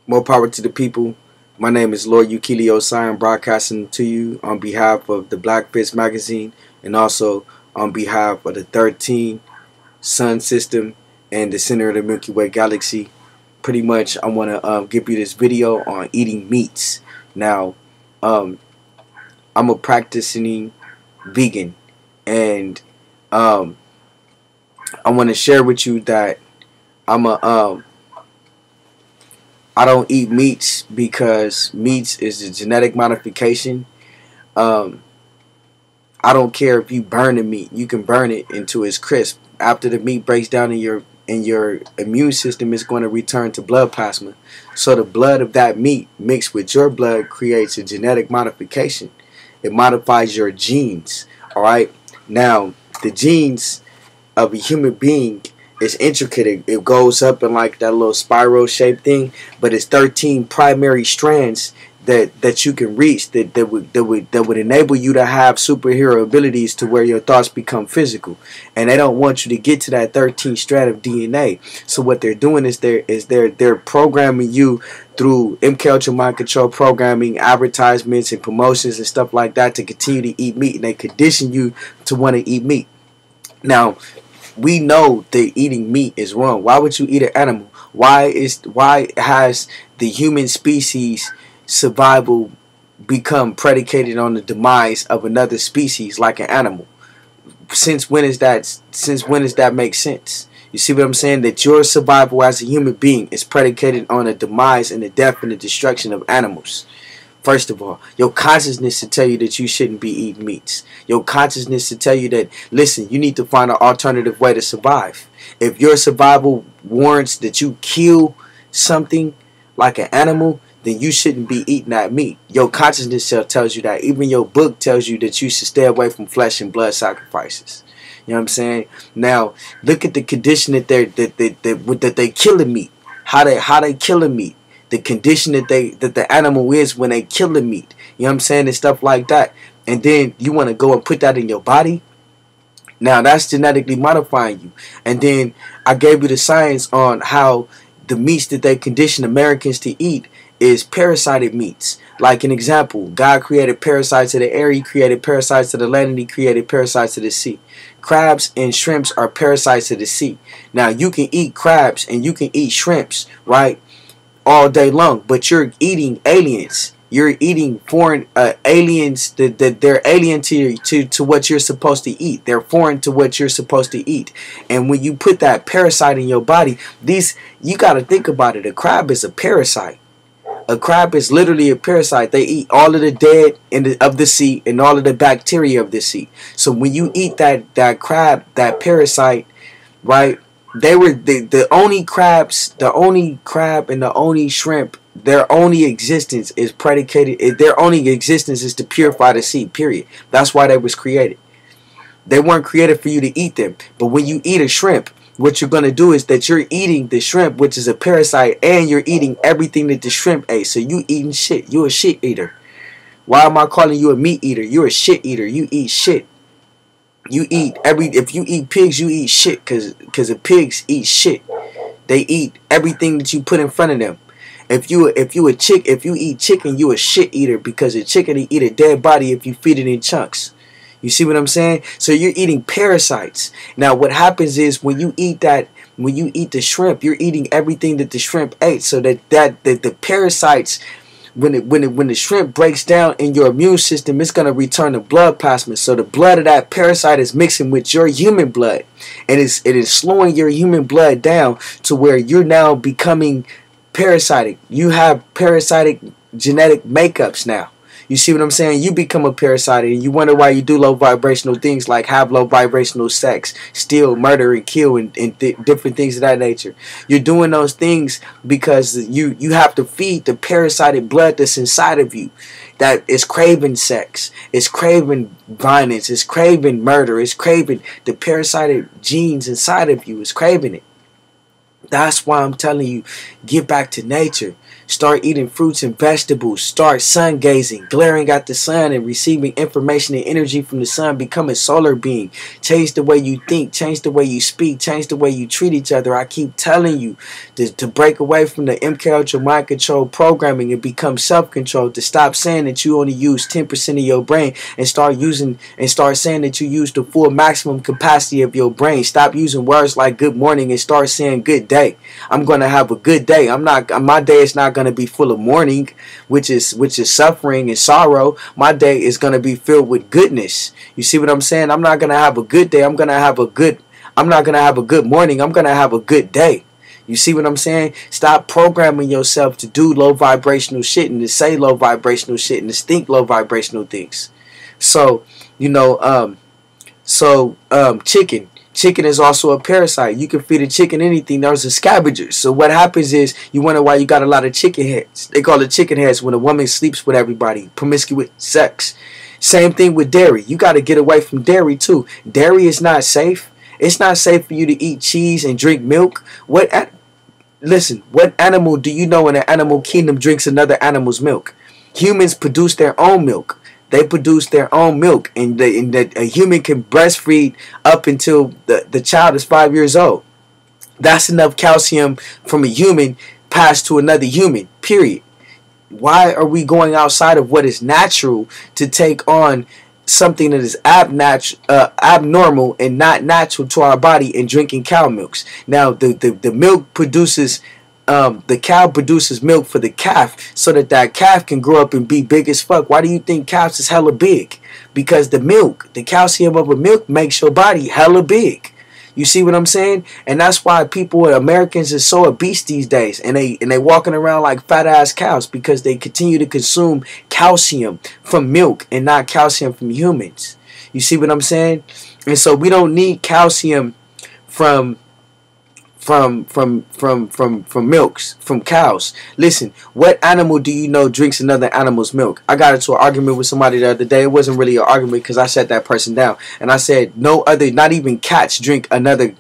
More power to the people. My name is Lord Ukquili-Osie. I'm broadcasting to you on behalf of the Black Fist magazine and also on behalf of the 13 Sun System and the center of the Milky Way galaxy. Pretty much, I want to give you this video on eating meats. Now, I'm a practicing vegan, and I want to share with you that I don't eat meats because meats is a genetic modification. I don't care if you burn the meat; you can burn it into its crisp. After the meat breaks down in your immune system, it's going to return to blood plasma. So the blood of that meat mixed with your blood creates a genetic modification. It modifies your genes. All right. Now the genes of a human being is intricate. It goes up in like that little spiral shaped thing, but it's 13 primary strands that you can reach that would enable you to have superhero abilities to where your thoughts become physical. And they don't want you to get to that 13th strand of DNA. So what they're doing is they're programming you through MK Ultra mind control programming, advertisements and promotions and stuff like that to continue to eat meat, and they condition you to want to eat meat. Now, we know that eating meat is wrong. Why would you eat an animal? Why has the human species survival become predicated on the demise of another species like an animal? Since when does that make sense? You see what I'm saying? That your survival as a human being is predicated on the demise and the death and the destruction of animals. First of all, your consciousness to tell you that you shouldn't be eating meats. Your consciousness to tell you that, listen, you need to find an alternative way to survive. If your survival warrants that you kill something like an animal, then you shouldn't be eating that meat. Your consciousness tells you that. Even your book tells you that you should stay away from flesh and blood sacrifices. You know what I'm saying? Now, look at the condition that they killing meat. How they killing meat. The condition that the animal is when they kill the meat. You know what I'm saying? And stuff like that. And then you want to go and put that in your body? Now that's genetically modifying you. And then I gave you the science on how the meats that they condition Americans to eat is parasited meats. Like an example, God created parasites of the air, He created parasites of the land, and He created parasites of the sea. Crabs and shrimps are parasites of the sea. Now you can eat crabs and you can eat shrimps, right? All day long, but you're eating aliens. You're eating foreign aliens that they're alien to what you're supposed to eat. They're foreign to what you're supposed to eat. And when you put that parasite in your body, you got to think about it. A crab is a parasite. A crab is literally a parasite. They eat all of the dead of the sea and all of the bacteria of the sea. So when you eat that crab, that parasite, right? They were the only crabs, the only crab and the only shrimp, their only existence is predicated, their only existence is to purify the sea, period. That's why they was created. They weren't created for you to eat them. But when you eat a shrimp, what you're going to do is that you're eating the shrimp, which is a parasite, and you're eating everything that the shrimp ate. So you eating shit. You're a shit eater. Why am I calling you a meat eater? You're a shit eater. You eat shit. You eat if you eat pigs, you eat shit, cause the pigs eat shit. They eat everything that you put in front of them. If you eat chicken, you a shit eater, because a chicken eat a dead body if you feed it in chunks. You see what I'm saying? So you're eating parasites. Now what happens is when you eat the shrimp, you're eating everything that the shrimp ate. So that the parasites, when the shrimp breaks down in your immune system, it's going to return to blood plasma. So the blood of that parasite is mixing with your human blood, and it is slowing your human blood down to where you're now becoming parasitic. You have parasitic genetic makeups now. You see what I'm saying? You become a parasite, and you wonder why you do low vibrational things like have low vibrational sex, steal, murder, and kill, and different things of that nature. You're doing those things because you have to feed the parasitic blood that's inside of you, that is craving sex, it's craving violence, it's craving murder, it's craving the parasitic genes inside of you, it's craving it. That's why I'm telling you, get back to nature. Start eating fruits and vegetables. Start sun gazing, glaring at the sun and receiving information and energy from the sun. Become a solar being. Change the way you think. Change the way you speak. Change the way you treat each other. I keep telling you to break away from the MK Ultra mind control programming and become self-controlled. To stop saying that you only use 10% of your brain and start saying that you use the full maximum capacity of your brain. Stop using words like good morning and start saying good day. I'm gonna have a good day. My day is not gonna be full of mourning, which is suffering and sorrow. My day is gonna be filled with goodness. You see what I'm saying? I'm not gonna have a good day. I'm not gonna have a good morning. I'm gonna have a good day. You see what I'm saying? Stop programming yourself to do low vibrational shit and to say low vibrational shit and to think low vibrational things. So, chicken. Chicken is also a parasite. You can feed a chicken anything. There's a scavenger. So what happens is you wonder why you got a lot of chicken heads. They call it chicken heads when a woman sleeps with everybody. Promiscuous sex. Same thing with dairy. You got to get away from dairy too. Dairy is not safe. It's not safe for you to eat cheese and drink milk. Listen, what animal do you know in the animal kingdom drinks another animal's milk? Humans produce their own milk. They produce their own milk, and a human can breastfeed up until the child is 5 years old. That's enough calcium from a human passed to another human, period. Why are we going outside of what is natural to take on something that is abnormal and not natural to our body and drinking cow milks? Now, the milk produces... the cow produces milk for the calf so that calf can grow up and be big as fuck. Why do you think calves is hella big? Because the calcium of a milk makes your body hella big. You see what I'm saying? And that's why Americans are so obese these days, and they walking around like fat ass cows, because they continue to consume calcium from milk and not calcium from humans. You see what I'm saying? And so we don't need calcium from milks, from cows. Listen, what animal do you know drinks another animal's milk? I got into an argument with somebody the other day. It wasn't really an argument because I shut that person down. And I said, not even cats drink another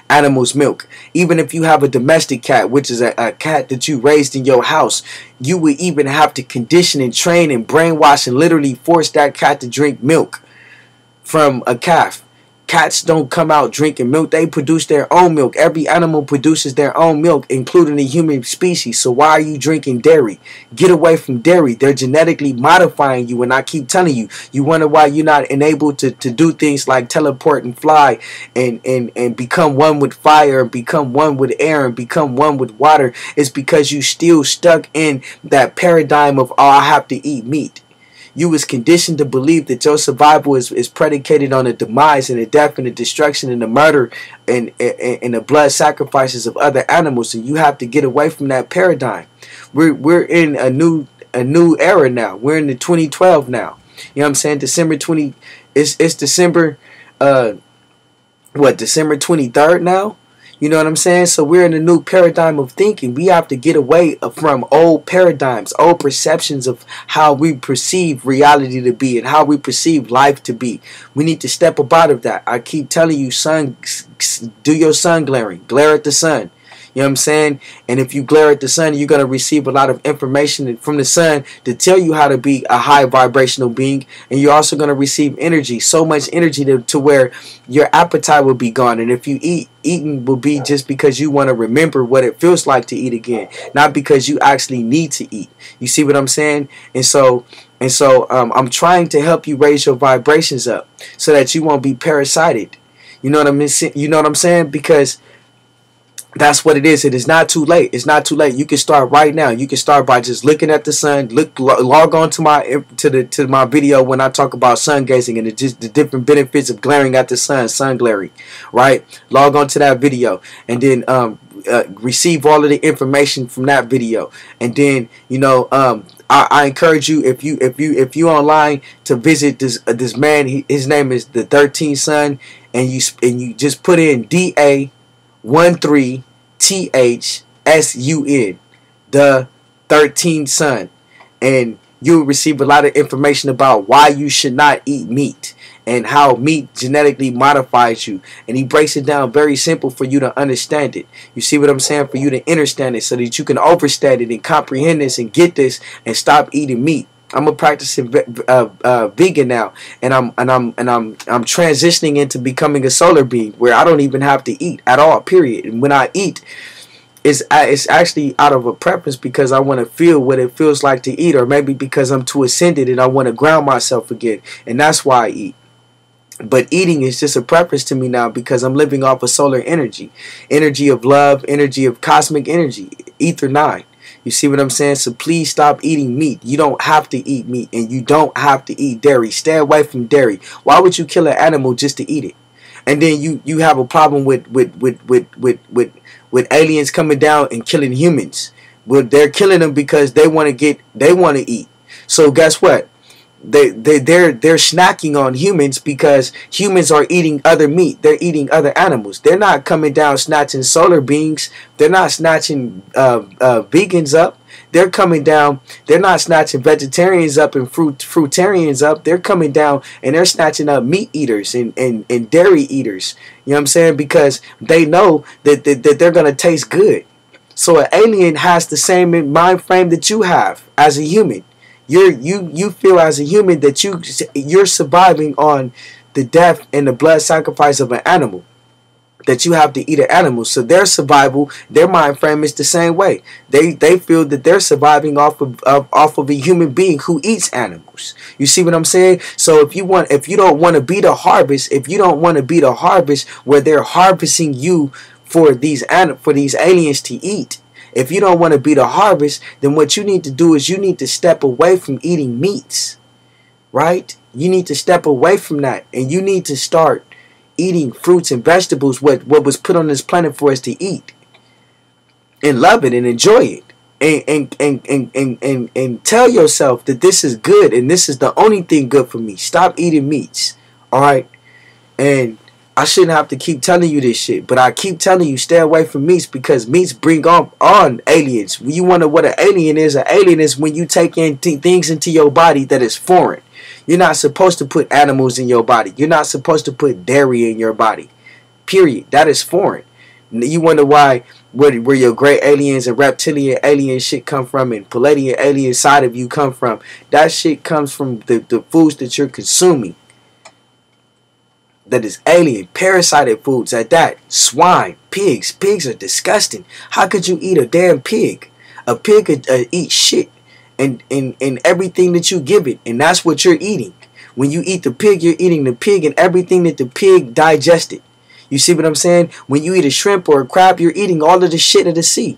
animal's milk. Even if you have a domestic cat, which is a cat that you raised in your house, you would even have to condition and train and brainwash and literally force that cat to drink milk from a calf. Cats don't come out drinking milk. They produce their own milk. Every animal produces their own milk, including the human species. So why are you drinking dairy? Get away from dairy. They're genetically modifying you. And I keep telling you, you wonder why you're not enabled to do things like teleport and fly and become one with fire and become one with air and become one with water. It's because you still stuck in that paradigm of, oh, I have to eat meat. You was conditioned to believe that your survival is predicated on the demise and the death and the destruction and the murder and the blood sacrifices of other animals, and you have to get away from that paradigm. We're in a new era now. We're in the 2012 now. You know what I'm saying? December 20. It's December. December 23rd now. You know what I'm saying? So we're in a new paradigm of thinking. We have to get away from old paradigms, old perceptions of how we perceive reality to be and how we perceive life to be. We need to step up out of that. I keep telling you, do your sun glaring. Glare at the sun. You know what I'm saying? And if you glare at the sun, you're going to receive a lot of information from the sun to tell you how to be a high vibrational being. And you're also going to receive energy, so much energy to where your appetite will be gone. And if you eating will be just because you want to remember what it feels like to eat again, not because you actually need to eat. You see what I'm saying? And so I'm trying to help you raise your vibrations up so that you won't be parasited. You know what I mean? You know what I'm saying? Because that's what it is. It is not too late. It's not too late. You can start right now. You can start by just looking at the sun. Log on to my video when I talk about sun gazing and the different benefits of glaring at the sun glaring. Right? Log on to that video and then receive all of the information from that video. And then I encourage you, if you online, to visit this man. His name is the 13th Sun, and you just put in DA13THSUN, the 13th Sun, and you'll receive a lot of information about why you should not eat meat and how meat genetically modifies you. And he breaks it down very simple for you to understand it. You see what I'm saying? For you to understand it so that you can understand it and comprehend this and get this and stop eating meat. I'm a practicing vegan now, and I'm transitioning into becoming a solar being where I don't even have to eat at all. Period. And when I eat, it's actually out of a preference because I want to feel what it feels like to eat, or maybe because I'm too ascended and I want to ground myself again, and that's why I eat. But eating is just a preference to me now because I'm living off of solar energy, energy of love, energy of cosmic energy, ether 9. You see what I'm saying? So please stop eating meat. You don't have to eat meat, and you don't have to eat dairy. Stay away from dairy. Why would you kill an animal just to eat it? And then you have a problem with aliens coming down and killing humans. Well, they're killing them because they want to eat. So guess what? They're snacking on humans because humans are eating other meat. They're eating other animals. They're not coming down snatching solar beings. They're not snatching vegans up. They're coming down. They're not snatching vegetarians up and fruitarians up. They're coming down and they're snatching up meat eaters and dairy eaters. You know what I'm saying? Because they know that they're gonna taste good. So an alien has the same mind frame that you have as a human. You feel as a human that you're surviving on the death and the blood sacrifice of an animal, that you have to eat an animal. So their survival, their mind frame is the same way. They feel that they're surviving off of a human being who eats animals. You see what I'm saying? So if you don't want to be the harvest, where they're harvesting you for these aliens to eat. If you don't want to be the harvest, then what you need to do is you need to step away from eating meats, right? You need to step away from that, and you need to start eating fruits and vegetables, what was put on this planet for us to eat, and love it and enjoy it, and tell yourself that this is good and this is the only thing good for me. Stop eating meats, all right? And I shouldn't have to keep telling you this shit, but I keep telling you stay away from meats because meats bring on aliens. You wonder what an alien is? An alien is when you take in things into your body that is foreign. You're not supposed to put animals in your body. You're not supposed to put dairy in your body. Period. That is foreign. You wonder where your great aliens and reptilian alien shit come from and Palladian alien side of you come from. That shit comes from the foods that you're consuming. That is alien, parasitic foods at that. Swine, pigs. Pigs are disgusting. How could you eat a damn pig? A pig could eat shit and everything that you give it. And that's what you're eating. When you eat the pig, you're eating the pig and everything that the pig digested. You see what I'm saying? When you eat a shrimp or a crab, you're eating all of the shit of the sea.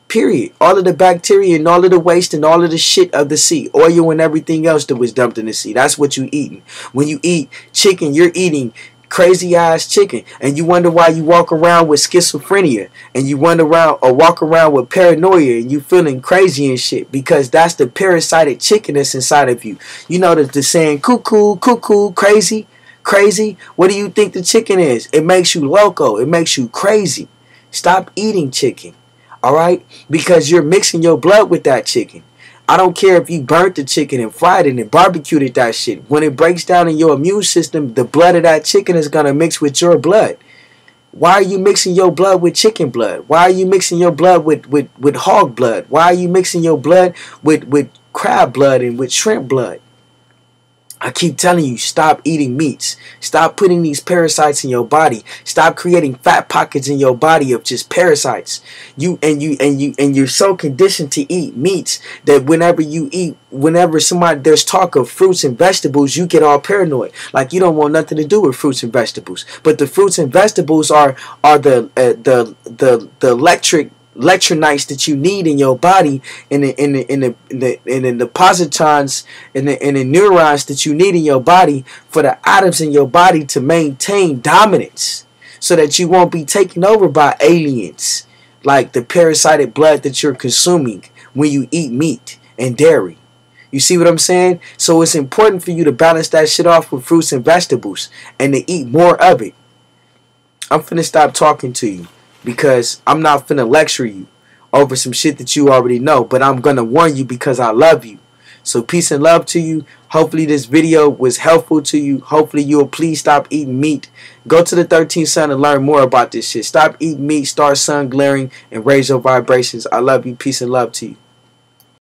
Period. All of the bacteria and all of the waste and all of the shit of the sea. Oil and everything else that was dumped in the sea. That's what you're eating. When you eat chicken, you're eating crazy ass chicken, and you wonder why you walk around with schizophrenia, and you walk around with paranoia, and you feeling crazy and shit, because that's the parasitic chicken that's inside of you. You know that the saying cuckoo, cuckoo, crazy, crazy. What do you think the chicken is? It makes you loco. It makes you crazy. Stop eating chicken, all right? Because you're mixing your blood with that chicken. I don't care if you burnt the chicken and fried it and barbecued it, that shit. When it breaks down in your immune system, the blood of that chicken is going to mix with your blood. Why are you mixing your blood with chicken blood? Why are you mixing your blood with hog blood? Why are you mixing your blood with crab blood and with shrimp blood? I keep telling you, stop eating meats. Stop putting these parasites in your body. Stop creating fat pockets in your body of just parasites. You're so conditioned to eat meats that whenever there's talk of fruits and vegetables, you get all paranoid. Like you don't want nothing to do with fruits and vegetables. But the fruits and vegetables are the electrolytes that you need in your body, in the positons and the neurons that you need in your body for the atoms in your body to maintain dominance, so that you won't be taken over by aliens like the parasitic blood that you're consuming when you eat meat and dairy. You see what I'm saying? So it's important for you to balance that shit off with fruits and vegetables and to eat more of it. I'm finna stop talking to you, because I'm not finna lecture you over some shit that you already know. But I'm gonna warn you because I love you. So peace and love to you. Hopefully this video was helpful to you. Hopefully you'll please stop eating meat. Go to the 13th Sun and learn more about this shit. Stop eating meat, start sun glaring, and raise your vibrations. I love you. Peace and love to you.